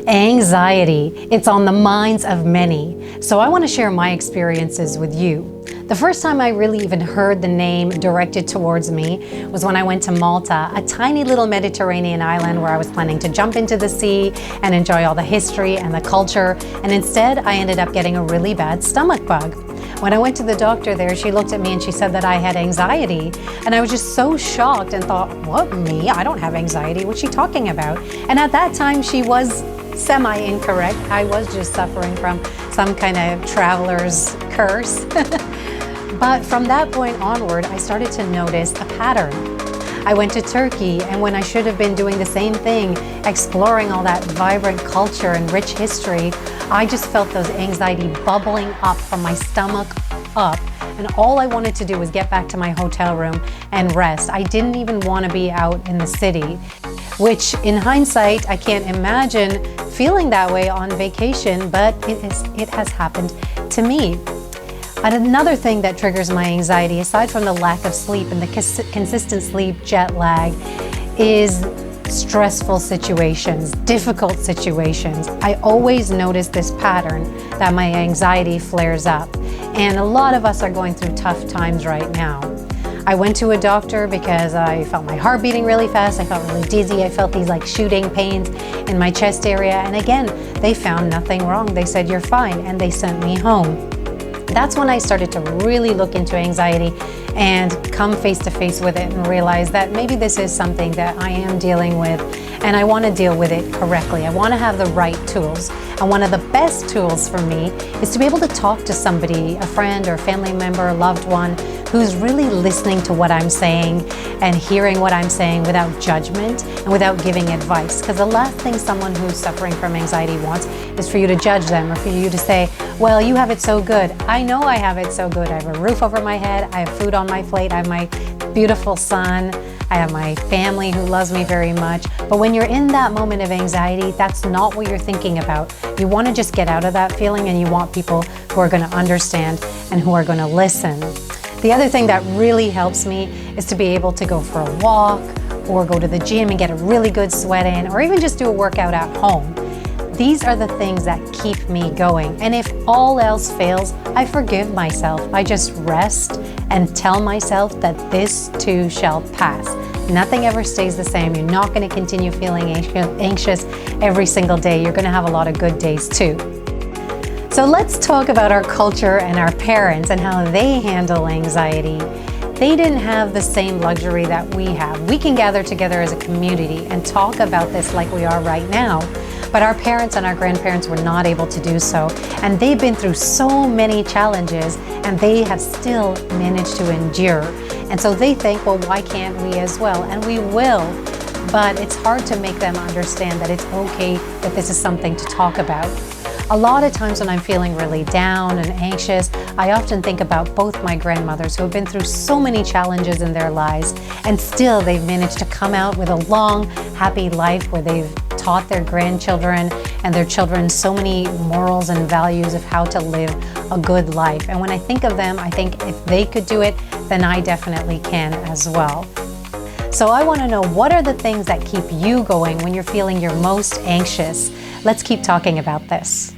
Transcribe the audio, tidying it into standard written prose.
Anxiety, it's on the minds of many. So I want to share my experiences with you. The first time I really even heard the name directed towards me was when I went to Malta, a tiny little Mediterranean island where I was planning to jump into the sea and enjoy all the history and the culture. And instead, I ended up getting a really bad stomach bug. When I went to the doctor there, she looked at me and she said that I had anxiety. And I was just so shocked and thought, what, me? I don't have anxiety. What's she talking about? And at that time, she was semi-incorrect. I was just suffering from some kind of traveler's curse. But from that point onward, I started to notice a pattern. I went to Turkey, and when I should have been doing the same thing, exploring all that vibrant culture and rich history, I just felt those anxiety bubbling up from my stomach up. And all I wanted to do was get back to my hotel room and rest. I didn't even want to be out in the city, which in hindsight, I can't imagine feeling that way on vacation, but it has happened to me. And another thing that triggers my anxiety, aside from the lack of sleep and the consistent sleep jet lag, is stressful situations, difficult situations. I always notice this pattern that my anxiety flares up. And a lot of us are going through tough times right now. I went to a doctor because I felt my heart beating really fast. I felt really dizzy. I felt these like shooting pains in my chest area. And again, they found nothing wrong. They said, you're fine. And they sent me home. That's when I started to really look into anxiety and come face to face with it and realize that maybe this is something that I am dealing with and I want to deal with it correctly. I want to have the right tools. And one of the best tools for me is to be able to talk to somebody, a friend or family member, a loved one, who's really listening to what I'm saying and hearing what I'm saying without judgment and without giving advice. Because the last thing someone who's suffering from anxiety wants is for you to judge them or for you to say, well, you have it so good. I know I have it so good. I have a roof over my head. I have food on my plate. I have my beautiful son. I have my family who loves me very much. But when you're in that moment of anxiety, that's not what you're thinking about. You want to just get out of that feeling and you want people who are going to understand and who are going to listen. The other thing that really helps me is to be able to go for a walk or go to the gym and get a really good sweat in, or even just do a workout at home. These are the things that keep me going. And if all else fails, I forgive myself. I just rest and tell myself that this too shall pass. Nothing ever stays the same. You're not going to continue feeling anxious every single day. You're going to have a lot of good days too. So let's talk about our culture and our parents and how they handle anxiety. They didn't have the same luxury that we have. We can gather together as a community and talk about this like we are right now. But our parents and our grandparents were not able to do so. And they've been through so many challenges and they have still managed to endure. And so they think, well, why can't we as well? And we will. But it's hard to make them understand that it's okay that this is something to talk about. A lot of times when I'm feeling really down and anxious, I often think about both my grandmothers who have been through so many challenges in their lives, and still they've managed to come out with a long, happy life where they've taught their grandchildren and their children so many morals and values of how to live a good life. And when I think of them, I think if they could do it, then I definitely can as well. So I want to know, what are the things that keep you going when you're feeling your most anxious? Let's keep talking about this.